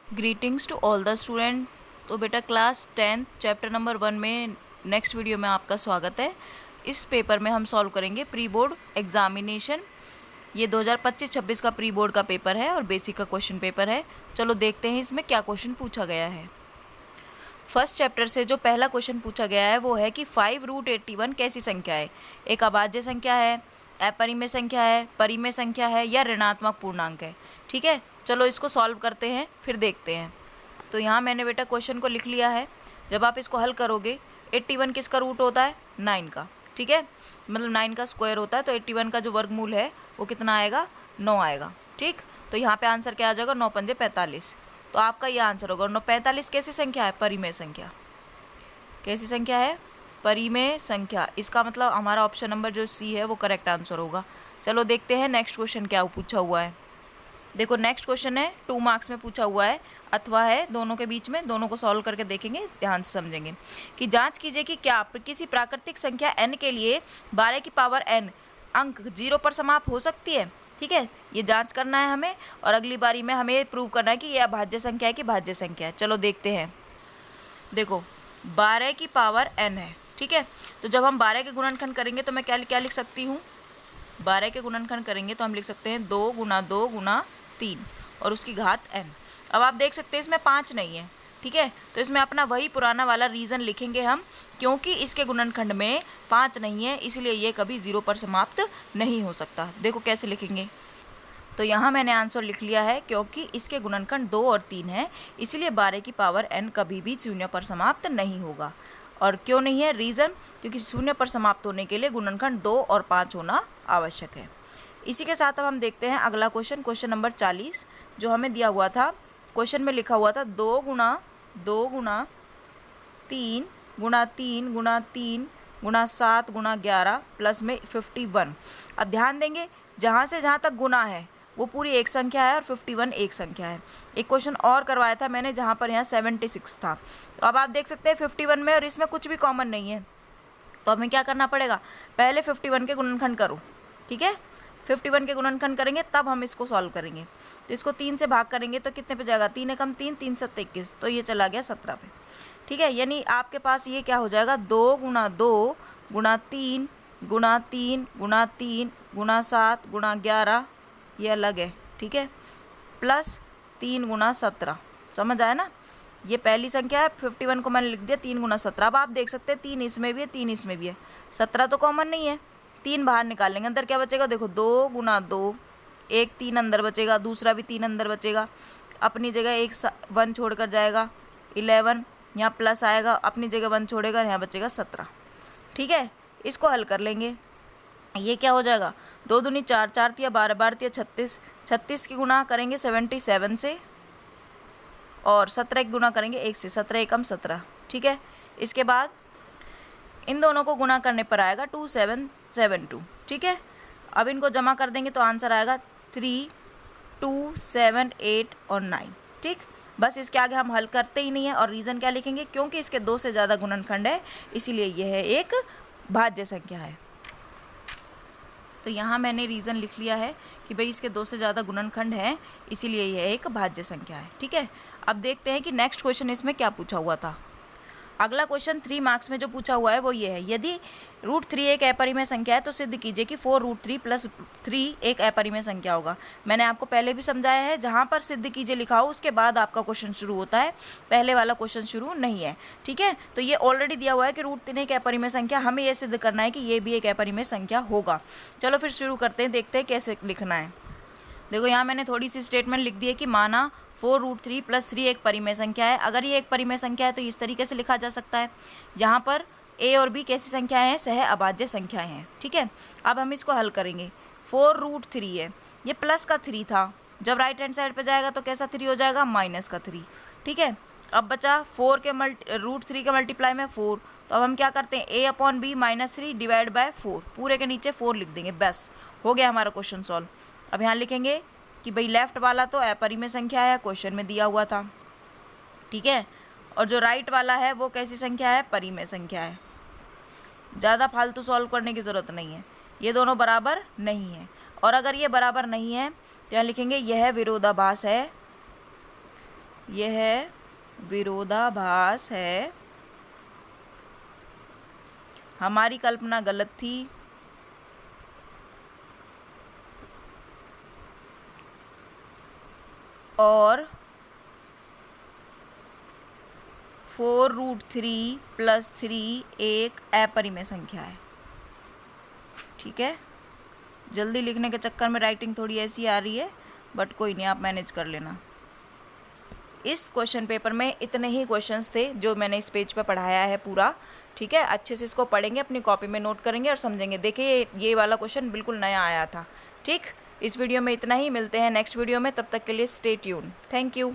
Greetings to all the student. तो बेटा class 10 chapter number 1 में नेक्स्ट वीडियो में आपका स्वागत है। इस पेपर में हम सॉल्व करेंगे प्री बोर्ड एग्जामिनेशन। ये 2025-26 का प्री बोर्ड का पेपर है और बेसिक का क्वेश्चन पेपर है। चलो देखते हैं इसमें क्या क्वेश्चन पूछा गया है। फर्स्ट चैप्टर से जो पहला क्वेश्चन पूछा गया है वो है कि 5√81 कैसी संख्या है। एक अभाज्य संख्या है, अपरिमेय संख्या है, परिमेय संख्या है या ऋणात्मक पूर्णांक है। ठीक है, चलो इसको सॉल्व करते हैं फिर देखते हैं। तो यहाँ मैंने बेटा क्वेश्चन को लिख लिया है। जब आप इसको हल करोगे 81 किसका रूट होता है, 9 का। ठीक है, मतलब 9 का स्क्वायर होता है, तो 81 का जो वर्गमूल है वो कितना आएगा, 9 आएगा। ठीक, तो यहाँ पे आंसर क्या आ जाएगा, 9 पंजे 45। तो आपका ये आंसर होगा। 9 45 कैसी संख्या है, परिमेय संख्या। कैसी संख्या है, परिमेय संख्या। इसका मतलब हमारा ऑप्शन नंबर जो सी है वो करेक्ट आंसर होगा। चलो देखते हैं नेक्स्ट क्वेश्चन क्या पूछा हुआ है। देखो नेक्स्ट क्वेश्चन है 2 मार्क्स में पूछा हुआ है, अथवा है दोनों के बीच में। दोनों को सॉल्व करके देखेंगे, ध्यान से समझेंगे। कि जांच कीजिए कि क्या किसी प्राकृतिक संख्या n के लिए 12 की पावर n अंक 0 पर समाप्त हो सकती है। ठीक है, ये जांच करना है हमें, और अगली बारी में हमें प्रूव करना है कि यह अभाज्य संख्या है कि भाज्य संख्या है। चलो देखते हैं। देखो 12 की पावर n है। ठीक है, तो जब हम 12 के गुणनखंड करेंगे तो मैं क्या क्या लिख सकती हूँ, 12 के गुणनखंड करेंगे तो हम लिख सकते हैं 2 गुना 2 गुना 3 और उसकी घात n। अब आप देख सकते हैं इसमें 5 नहीं है। ठीक है, तो इसमें अपना वही पुराना वाला रीज़न लिखेंगे हम, क्योंकि इसके गुणनखंड में 5 नहीं है, इसलिए ये कभी 0 पर समाप्त नहीं हो सकता। देखो कैसे लिखेंगे। तो यहाँ मैंने आंसर लिख लिया है, क्योंकि इसके गुणनखंड 2 और 3 है, इसलिए 12 की पावर n कभी भी 0 पर समाप्त नहीं होगा। और क्यों नहीं है, रीज़न, क्योंकि 0 पर समाप्त होने के लिए गुणनखंड 2 और 5 होना आवश्यक है। इसी के साथ अब हम देखते हैं अगला क्वेश्चन, क्वेश्चन नंबर 40, जो हमें दिया हुआ था। क्वेश्चन में लिखा हुआ था 2 गुना 2 गुना 3 गुना 3 गुना 3 गुना 7 गुना 11 प्लस में 51। अब ध्यान देंगे, जहाँ से जहाँ तक गुना है वो पूरी एक संख्या है और 51 एक संख्या है। एक क्वेश्चन और करवाया था मैंने जहाँ पर यहाँ 76 था। तो अब आप देख सकते हैं 51 में और इसमें कुछ भी कॉमन नहीं है, तो हमें क्या करना पड़ेगा, पहले 51 के गुणनखंड करो। ठीक है, 51 के गुणनखंड करेंगे तब हम इसको सॉल्व करेंगे। तो इसको 3 से भाग करेंगे तो कितने पे जाएगा, 3 एकम 3, 3 सत्ते 21, तो ये चला गया 17 पे। ठीक है, यानी आपके पास ये क्या हो जाएगा, 2 गुना 2 गुना 3 गुना 3 गुना 3 गुना 7 गुना 11, ये अलग है। ठीक है, प्लस 3 गुना 17। समझ आया ना, ये पहली संख्या है। 51 को मैंने लिख दिया 3 गुना 17। अब आप देख सकते हैं 3 इसमें भी है, 3 इसमें भी है, 17 तो कॉमन नहीं है। 3 बाहर निकालेंगे, अंदर क्या बचेगा, देखो 2 गुना 2, एक 3 अंदर बचेगा, दूसरा भी 3 अंदर बचेगा, अपनी जगह एक 1 छोड़ कर जाएगा 11, यहाँ प्लस आएगा, अपनी जगह 1 छोड़ेगा, यहाँ बचेगा 17। ठीक है, इसको हल कर लेंगे। ये क्या हो जाएगा, 2 दूनी 4, 4 तिया 12, 12 तिया 36, 36 की गुना करेंगे 77 से, और 17 की गुना करेंगे 1 से, 17 एकम 17। ठीक है, इसके बाद इन दोनों को गुना करने पर आएगा 2772। ठीक है, अब इनको जमा कर देंगे तो आंसर आएगा 3, 2, 7, 8 और 9। ठीक, बस इसके आगे हम हल करते ही नहीं है। और रीज़न क्या लिखेंगे, क्योंकि इसके 2 से ज़्यादा गुणनखंड है, इसीलिए यह एक भाज्य संख्या है। तो यहाँ मैंने रीज़न लिख लिया है कि भाई इसके 2 से ज़्यादा गुणनखंड है, इसीलिए यह एक भाज्य संख्या है। ठीक है, अब देखते हैं कि नेक्स्ट क्वेश्चन इसमें क्या पूछा हुआ था। अगला क्वेश्चन 3 मार्क्स में जो पूछा हुआ है वो ये है, यदि √3 एक अपरिमेय संख्या है तो सिद्ध कीजिए कि 4√3 + 3 एक अपरिमेय संख्या होगा। मैंने आपको पहले भी समझाया है, जहाँ पर सिद्ध कीजिए लिखा हो उसके बाद आपका क्वेश्चन शुरू होता है, पहले वाला क्वेश्चन शुरू नहीं है। ठीक है, तो ये ऑलरेडी दिया हुआ है कि √3 एक अपरिमेय संख्या, हमें ये सिद्ध करना है कि ये भी एक अपरिमेय संख्या होगा। चलो फिर शुरू करते हैं, देखते हैं कैसे लिखना है। देखो यहाँ मैंने थोड़ी सी स्टेटमेंट लिख दी है कि माना 4√3 + 3 एक परिमेय संख्या है। अगर ये एक परिमेय संख्या है तो इस तरीके से लिखा जा सकता है। यहाँ पर a और b कैसी संख्याएं हैं, सह अभाज्य संख्याएं हैं। ठीक है, अब हम इसको हल करेंगे। 4√3 है, ये प्लस का 3 था, जब राइट हैंड साइड पे जाएगा तो कैसा 3 हो जाएगा, माइनस का 3। ठीक है, अब बचा 4 के √3 के मल्टीप्लाई में 4, तो अब हम क्या करते हैं, a/b -3 डिवाइड बाय 4, पूरे के नीचे 4 लिख देंगे, बस हो गया हमारा क्वेश्चन सॉल्व। अब यहाँ लिखेंगे कि भाई लेफ्ट वाला तो अपरिमेय संख्या है, क्वेश्चन में दिया हुआ था। ठीक है, और जो राइट वाला है वो कैसी संख्या है, परिमेय संख्या है। ज़्यादा फालतू सॉल्व करने की ज़रूरत नहीं है, ये दोनों बराबर नहीं है। और अगर ये बराबर नहीं है तो यहाँ लिखेंगे यह विरोधाभास है, यह विरोधाभास है, हमारी कल्पना गलत थी, और 4√3 + 3 एक अपरिमेय संख्या है। ठीक है, जल्दी लिखने के चक्कर में राइटिंग थोड़ी ऐसी आ रही है, बट कोई नहीं, आप मैनेज कर लेना। इस क्वेश्चन पेपर में इतने ही क्वेश्चंस थे जो मैंने इस पेज पे पढ़ाया है पूरा। ठीक है, अच्छे से इसको पढ़ेंगे, अपनी कॉपी में नोट करेंगे और समझेंगे। देखिए ये वाला क्वेश्चन बिल्कुल नया आया था। ठीक, इस वीडियो में इतना ही, मिलते हैं नेक्स्ट वीडियो में, तब तक के लिए स्टे ट्यून। Thank you.